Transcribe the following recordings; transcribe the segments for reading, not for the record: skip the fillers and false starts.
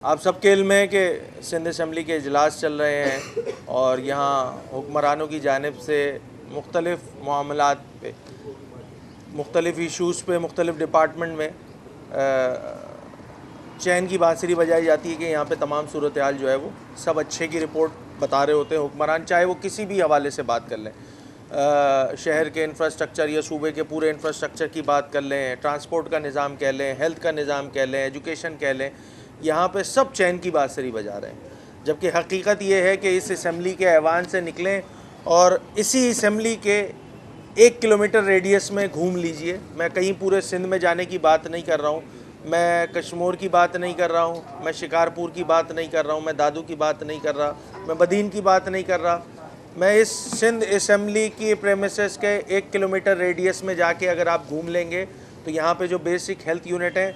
आप सबके इल्म है कि सिंध असम्बली के इजलास चल रहे हैं और यहाँ हुक्मरानों की जानिब से मुख्तलिफ़ मामलात पे, मुख्तलिफ़ इशूज़ पे, मुख्तलिफ़ डिपार्टमेंट में चैन की बांसुरी बजाई जाती है कि यहाँ पे तमाम सूरत हाल जो है वो सब अच्छे की रिपोर्ट बता रहे होते हैं हुक्मरान, चाहे वो किसी भी हवाले से बात कर लें, शहर के इंफ्रास्ट्रक्चर या सूबे के पूरे इंफ्रास्ट्रक्चर की बात कर लें, ट्रांसपोर्ट का निज़ाम कह लें, हेल्थ का निज़ाम कह लें, एजुकेशन कह लें, यहाँ पे सब चैन की बांसुरी बजा रहे हैं। जबकि हकीकत ये है कि इस असम्बली के ऐवान से निकलें और इसी असम्बली के 1 किलोमीटर रेडियस में घूम लीजिए। मैं कहीं पूरे सिंध में जाने की बात नहीं कर रहा हूँ, मैं कश्मीर की बात नहीं कर रहा हूँ, मैं शिकारपुर की बात नहीं कर रहा हूँ, मैं दादू की बात नहीं कर रहा, मैं बदीन की बात नहीं कर रहा। मैं इस सिंध असम्बली की प्रेमिसेस के 1 किलोमीटर रेडियस में जाके अगर आप घूम लेंगे तो यहाँ पे जो बेसिक हेल्थ यूनिट हैं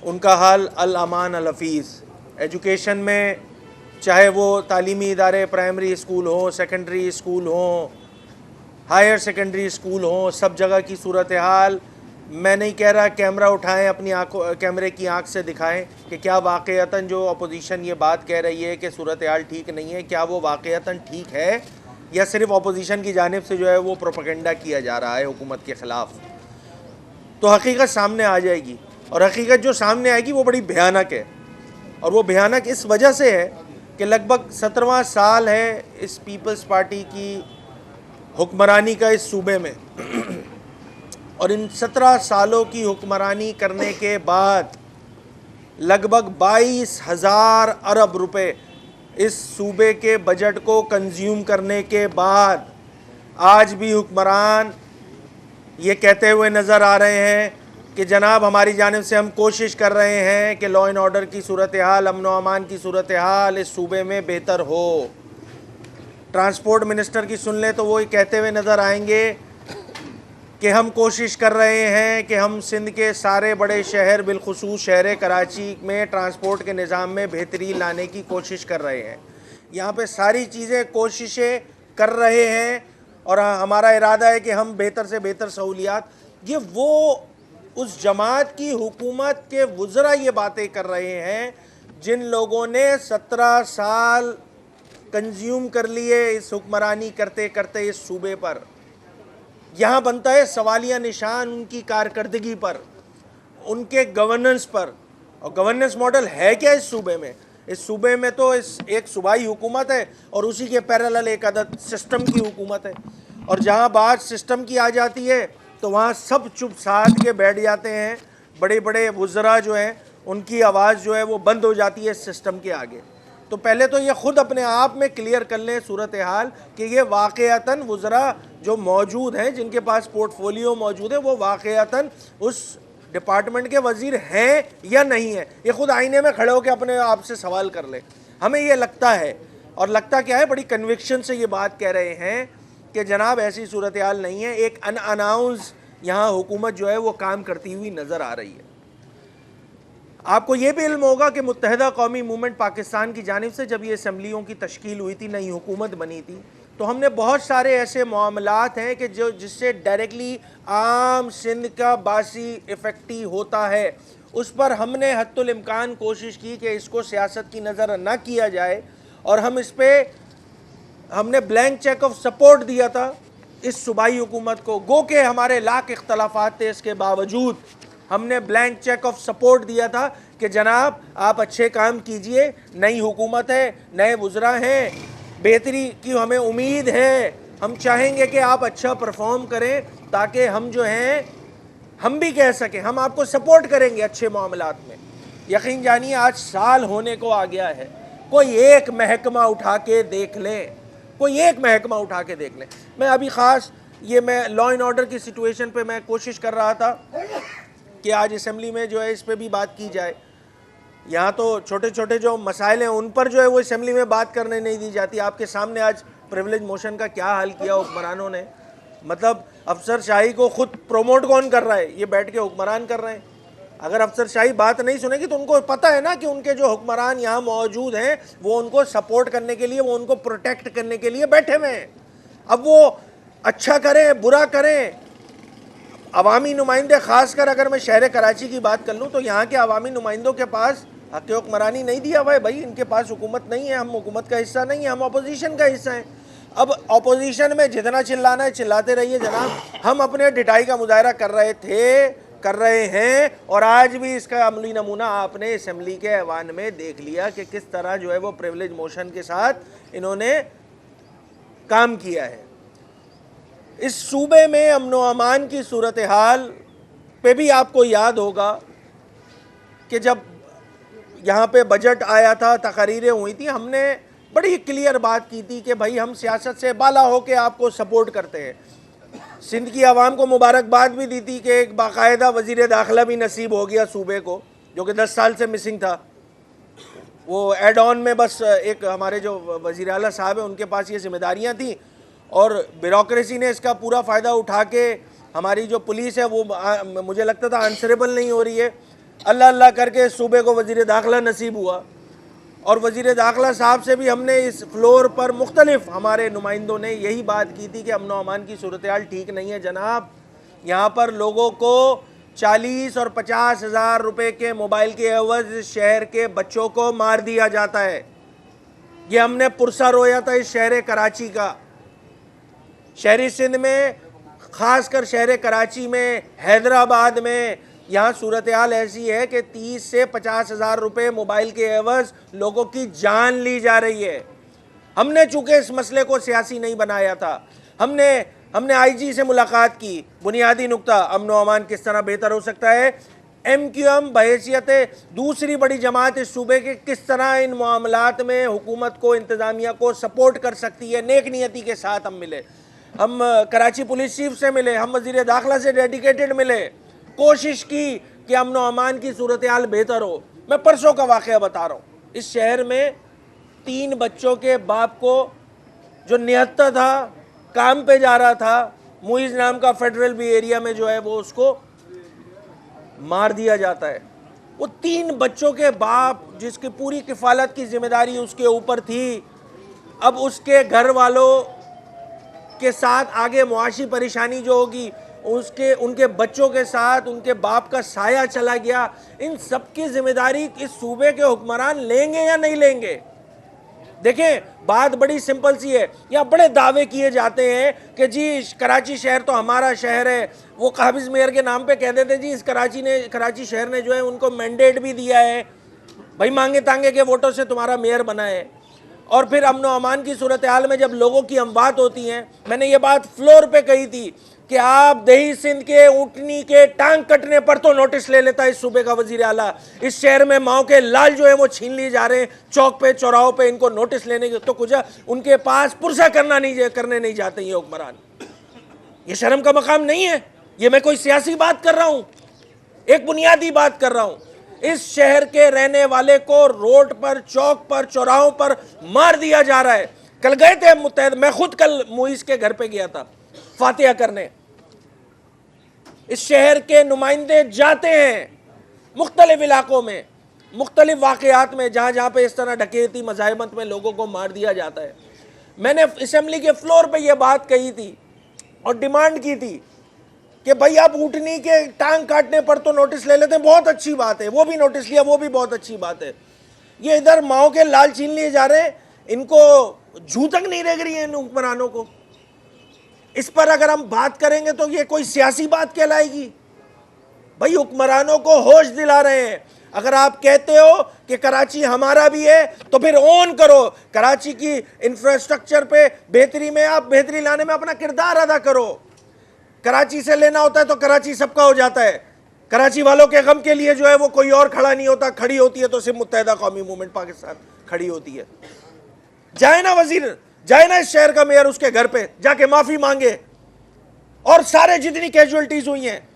उनका हाल अल अमान अल हफीज़। एजुकेशन में चाहे वो तालीमी इदारे प्राइमरी स्कूल हो, सेकेंडरी स्कूल हो, हायर सेकेंडरी स्कूल हो, सब जगह की सूरत हाल, मैं नहीं कह रहा कैमरा उठाएं अपनी आँखों, कैमरे की आँख से दिखाएं कि क्या वाक़यतन जो अपोजिशन ये बात कह रही है कि सूरत हाल ठीक नहीं है, क्या वो वाक़यतन ठीक है या सिर्फ अपोजिशन की जानिब से जो है वो प्रोपेगेंडा किया जा रहा है हुकूमत के ख़िलाफ़। तो हकीकत सामने आ जाएगी और हकीकत जो सामने आएगी वो बड़ी भयानक है। और वो भयानक इस वजह से है कि लगभग 17वां साल है इस पीपल्स पार्टी की हुक्मरानी का इस सूबे में और इन 17 सालों की हुक्मरानी करने के बाद लगभग 22,000 अरब रुपए इस सूबे के बजट को कंज्यूम करने के बाद आज भी हुक्मरान ये कहते हुए नज़र आ रहे हैं कि जनाब हमारी जानिब से हम कोशिश कर रहे हैं कि लॉ एंड ऑर्डर की सूरत हाल, अमन व अमान की सूरत हाल इस सूबे में बेहतर हो। ट्रांसपोर्ट मिनिस्टर की सुन लें तो वो ये कहते हुए नज़र आएंगे कि हम कोशिश कर रहे हैं कि हम सिंध के सारे बड़े शहर बिलखुसूस शहर कराची में ट्रांसपोर्ट के निज़ाम में बेहतरी लाने की कोशिश कर रहे हैं। यहाँ पे सारी चीज़ें कोशिशें कर रहे हैं और हमारा इरादा है कि हम बेहतर से बेहतर सहूलियात, ये वो उस जमात की हुकूमत के वज़रा ये बातें कर रहे हैं जिन लोगों ने 17 साल कंज्यूम कर लिए इस हुक्मरानी करते करते इस सूबे पर। यहाँ बनता है सवालिया निशान उनकी कारकर्दगी पर, उनके गवर्नेंस पर। और गवर्नेंस मॉडल है क्या इस सूबे में? इस सूबे में तो इस एक सूबाई हुकूमत है और उसी के पैरेलल एक अदद सिस्टम की हुकूमत है। और जहाँ बात सिस्टम की आ जाती है तो वहाँ सब चुप साध के बैठ जाते हैं। बड़े बड़े वज़रा जो हैं उनकी आवाज़ जो है वो बंद हो जाती है सिस्टम के आगे। तो पहले तो ये ख़ुद अपने आप में क्लियर कर लें सूरत हाल कि ये वाक़यतन वज़रा जो मौजूद हैं, जिनके पास पोर्टफोलियो मौजूद है, वो वाक़यतन उस डिपार्टमेंट के वज़ीर हैं या नहीं है। ये ख़ुद आईने में खड़े होकर अपने आप से सवाल कर लें। हमें ये लगता है, और लगता क्या है, बड़ी कन्विक्शन से ये बात कह रहे हैं कि जनाब ऐसी सूरत हाल नहीं है। एक अनअनाउंस यहाँ हुकूमत जो है वो काम करती हुई नज़र आ रही है। आपको ये भी इल्म होगा कि मुत्तहिदा कौमी मूवमेंट पाकिस्तान की जानिब से जब ये असम्बलियों की तश्कील हुई थी, नई हुकूमत बनी थी, तो हमने बहुत सारे ऐसे मामलात हैं कि जो जिससे डायरेक्टली आम सिंध का बासी इफ़ेक्टी होता है, उस पर हमने हद्दुल इम्कान कोशिश की कि इसको सियासत की नज़र न किया जाए और हम इस पर हमने ब्लैंक चेक ऑफ सपोर्ट दिया था इस सूबाई हुकूमत को। गो के हमारे लाख इख्तलाफात थे, इसके बावजूद हमने ब्लैंक चेक ऑफ सपोर्ट दिया था कि जनाब आप अच्छे काम कीजिए, नई हुकूमत है, नए वज़रा हैं, बेहतरी की हमें उम्मीद है, हम चाहेंगे कि आप अच्छा परफॉर्म करें ताकि हम जो हैं हम भी कह सकें हम आपको सपोर्ट करेंगे अच्छे मामलात में। यकीन जानिए आज साल होने को आ गया है, कोई एक महकमा उठा के देख लें, कोई एक महकमा उठा के देख लें। मैं अभी ख़ास ये मैं लॉ एंड ऑर्डर की सिचुएशन पे मैं कोशिश कर रहा था कि आज असम्बली में जो है इस पर भी बात की जाए। यहाँ तो छोटे छोटे जो मसाइल हैं उन पर जो है वो असम्बली में बात करने नहीं दी जाती। आपके सामने आज प्रिविलेज मोशन का क्या हाल किया हुक्मरानों ने। मतलब अफसरशाही को खुद प्रोमोट कौन कर रहा है? ये बैठ के हुक्मरान कर रहे हैं। अगर अफसरशाही बात नहीं सुनेगी तो उनको पता है ना कि उनके जो हुक्मरान यहाँ मौजूद हैं वो उनको सपोर्ट करने के लिए, वो उनको प्रोटेक्ट करने के लिए बैठे हुए हैं। अब वो अच्छा करें बुरा करें, अवामी नुमाइंदे, ख़ासकर अगर मैं शहर कराची की बात कर लूँ तो यहाँ के अवामी नुमाइंदों के पास हक हुक्मरानी नहीं दिया हुआ है भाई, इनके पास हुकूमत नहीं है, हम हुकूमत का हिस्सा नहीं है, हम अपोजिशन का हिस्सा हैं। अब अपोजिशन में जितना चिल्लाना है चिल्लाते रहिए जनाब, हम अपने डिटाई का मुजाहरा कर रहे थे, कर रहे हैं, और आज भी इसका अमली नमूना आपने असेंबली के ऐवान में देख लिया कि किस तरह जो है वो प्रिविलेज मोशन के साथ इन्होंने काम किया है। इस सूबे में अमन व अमान की सूरत हाल पे भी आपको याद होगा कि जब यहाँ पे बजट आया था, तकरीरें हुई थी, हमने बड़ी क्लियर बात की थी कि भाई हम सियासत से बाला होकर आपको सपोर्ट करते हैं। सिंध की आवाम को मुबारकबाद भी दी थी कि एक बाकायदा वज़ीर दाखिला भी नसीब हो गया सूबे को, जो कि 10 साल से मिसिंग था। वो एड ऑन में बस एक हमारे जो वज़ीर आला साहब हैं उनके पास ये जिम्मेदारियाँ थी, और ब्यूरोक्रेसी ने इसका पूरा फ़ायदा उठा के हमारी जो पुलिस है वो मुझे लगता था आंसरेबल नहीं हो रही है। अल्लाह अल्लाह करके सूबे को वज़ीर दाखिला नसीब हुआ, और वज़ीर दाखिला साहब से भी हमने इस फ्लोर पर मुख्तलिफ हमारे नुमाइंदों ने यही बात की थी कि अमन व अमान की सूरत हाल ठीक नहीं है जनाब। यहाँ पर लोगों को 40 और 50 हज़ार रुपये के मोबाइल के एवज़ शहर के बच्चों को मार दिया जाता है। ये हमने पुरसा रोया था इस शहर कराची का। शहरी सिंध में, ख़ासकर शहर कराची में, हैदराबाद में, यहाँ सूरत हाल ऐसी है कि 30 से 50 हज़ार रुपये मोबाइल के एवज़ लोगों की जान ली जा रही है। हमने चूँकि इस मसले को सियासी नहीं बनाया था, हमने आईजी से मुलाकात की। बुनियादी नुक्ता, अमन व अमान किस तरह बेहतर हो सकता है। MQM बहैसियत दूसरी बड़ी जमात इस सूबे के किस तरह इन मामलात में हुकूमत को, इंतज़ामिया को सपोर्ट कर सकती है। नेक नियति के साथ हम मिले, हम कराची पुलिस चीफ से मिले, हम वज़ीर दाखिला से डेडिकेटेड मिले, कोशिश की कि अमन व अमान की सूरत हाल बेहतर हो। मैं परसों का वाक़या बता रहा हूँ। इस शहर में 3 बच्चों के बाप को, जो निहत्ता था, काम पे जा रहा था, मुइज़ नाम का फेडरल बी एरिया में जो है वो उसको मार दिया जाता है। वो 3 बच्चों के बाप, जिसकी पूरी किफ़ालत की जिम्मेदारी उसके ऊपर थी, अब उसके घर वालों के साथ आगे मुआशी परेशानी जो होगी, उनके बच्चों के साथ उनके बाप का साया चला गया। इन सब की जिम्मेदारी इस सूबे के हुक्मरान लेंगे या नहीं लेंगे? देखें, बात बड़ी सिंपल सी है। यहाँ बड़े दावे किए जाते हैं कि जी कराची शहर तो हमारा शहर है। वो काबिज मेयर के नाम पे कह देते जी इस कराची शहर ने जो है उनको मैंडेट भी दिया है, भाई मांगे तांगे के वोटों से तुम्हारा मेयर बना है। और फिर अमन व अमान की सूरत हाल में जब लोगों की अमवात होती हैं, मैंने ये बात फ्लोर पे कही थी कि आप दही सिंध के ऊँटनी के टांग कटने पर तो नोटिस ले लेता है इस सूबे का वजीर आला। इस शहर में माओ के लाल जो है वो छीन लिए जा रहे हैं, चौक पे चौराहों पे इनको नोटिस लेने के तो कुछ उनके पास पुरसा करने नहीं जाते ये हुक्मरान। ये शर्म का मकाम नहीं है। ये मैं कोई सियासी बात कर रहा हूँ, एक बुनियादी बात कर रहा हूँ। इस शहर के रहने वाले को रोड पर, चौक पर, चौराहों पर मार दिया जा रहा है। कल गए थे मुत्तहद, मैं खुद कल मुइज़ के घर पे गया था फातिहा करने। इस शहर के नुमाइंदे जाते हैं मुख्तलिफ इलाकों में, मुख्तलिफ वाक़यात में, जहाँ जहाँ पे इस तरह डकैती, मज़ाहिमत में लोगों को मार दिया जाता है। मैंने असेंबली के फ्लोर पे ये बात कही थी और डिमांड की थी कि भाई आप ऊँटनी के टांग काटने पर तो नोटिस ले लेते हैं, बहुत अच्छी बात है, वो भी नोटिस लिया, वो भी बहुत अच्छी बात है। ये इधर माओ के लाल छीन लिए जा रहे हैं, इनको जू तक नहीं रह रही है इन हुक्मरानों को। इस पर अगर हम बात करेंगे तो ये कोई सियासी बात कहलाएगी? भाई हुक्मरानों को होश दिला रहे हैं। अगर आप कहते हो कि कराची हमारा भी है तो फिर ऑन करो, कराची की इंफ्रास्ट्रक्चर पे बेहतरी में, आप बेहतरी लाने में अपना किरदार अदा करो। कराची से लेना होता है तो कराची सबका हो जाता है। कराची वालों के गम के लिए जो है वो कोई और खड़ा नहीं होता, खड़ी होती है तो सिर्फ मुत्तहिदा कौमी मूवमेंट पाकिस्तान खड़ी होती है। जाए ना वजीर, जाए ना इस शहर का मेयर उसके घर पे जाके माफी मांगे, और सारे जितनी कैजुअलिटीज हुई हैं,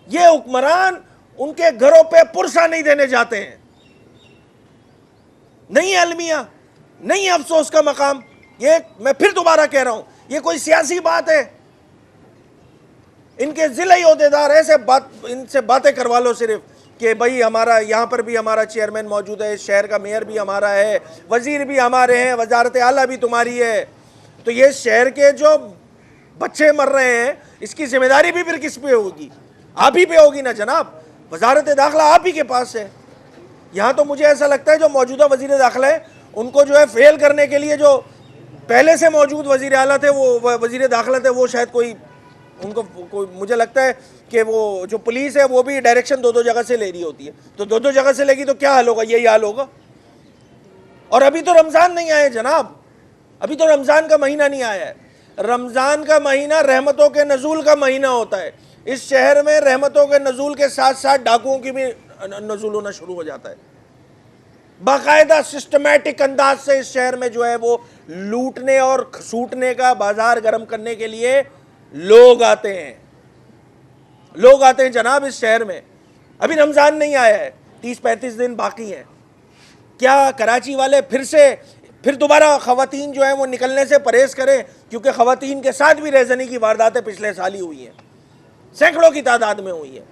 ये हुक्मरान उनके घरों पे पुरसा नहीं देने जाते हैं। नहीं है अलमिया, नहीं है अफसोस का मकाम। ये मैं फिर दोबारा कह रहा हूं, ये कोई सियासी बात है? इनके जिला ओहदेदार ऐसे इनसे बातें करवा लो सिर्फ कि भाई हमारा यहाँ पर भी हमारा चेयरमैन मौजूद है, इस शहर का मेयर भी हमारा है, वजीर भी हमारे हैं, वजारत आला भी तुम्हारी है। तो ये शहर के जो बच्चे मर रहे हैं इसकी जिम्मेदारी भी फिर किस पे होगी? आप ही पे होगी ना जनाब। वजारत दाखिला आप ही के पास है। यहाँ तो मुझे ऐसा लगता है जो मौजूदा वजीर दाखिला है उनको जो है फेल करने के लिए जो पहले से मौजूद वजीर आला थे, वो वजीर दाखिला थे, वो शायद कोई मुझे लगता है कि वो जो पुलिस है वो भी डायरेक्शन दो दो जगह से ले रही होती है, तो दो दो जगह से लेगी तो क्या हाल होगा, यही हाल होगा। और अभी तो रमज़ान नहीं आया जनाब, अभी तो रमज़ान का महीना नहीं आया है। रमज़ान का महीना रहमतों के नज़ूल का महीना होता है। इस शहर में रहमतों के नज़ूल के साथ साथ डाकुओं की भी नज़ूल होना शुरू हो जाता है। बाकायदा सिस्टमैटिक अंदाज से इस शहर में जो है वो लूटने और खसूटने का बाजार गर्म करने के लिए लोग आते हैं, लोग आते हैं जनाब इस शहर में। अभी रमज़ान नहीं आया है, 30-35 दिन बाकी हैं। क्या कराची वाले फिर दोबारा ख़वातीन जो है वो निकलने से परहेज़ करें, क्योंकि ख़वातीन के साथ भी रेज़नी की वारदातें पिछले साल ही हुई हैं, सैकड़ों की तादाद में हुई है।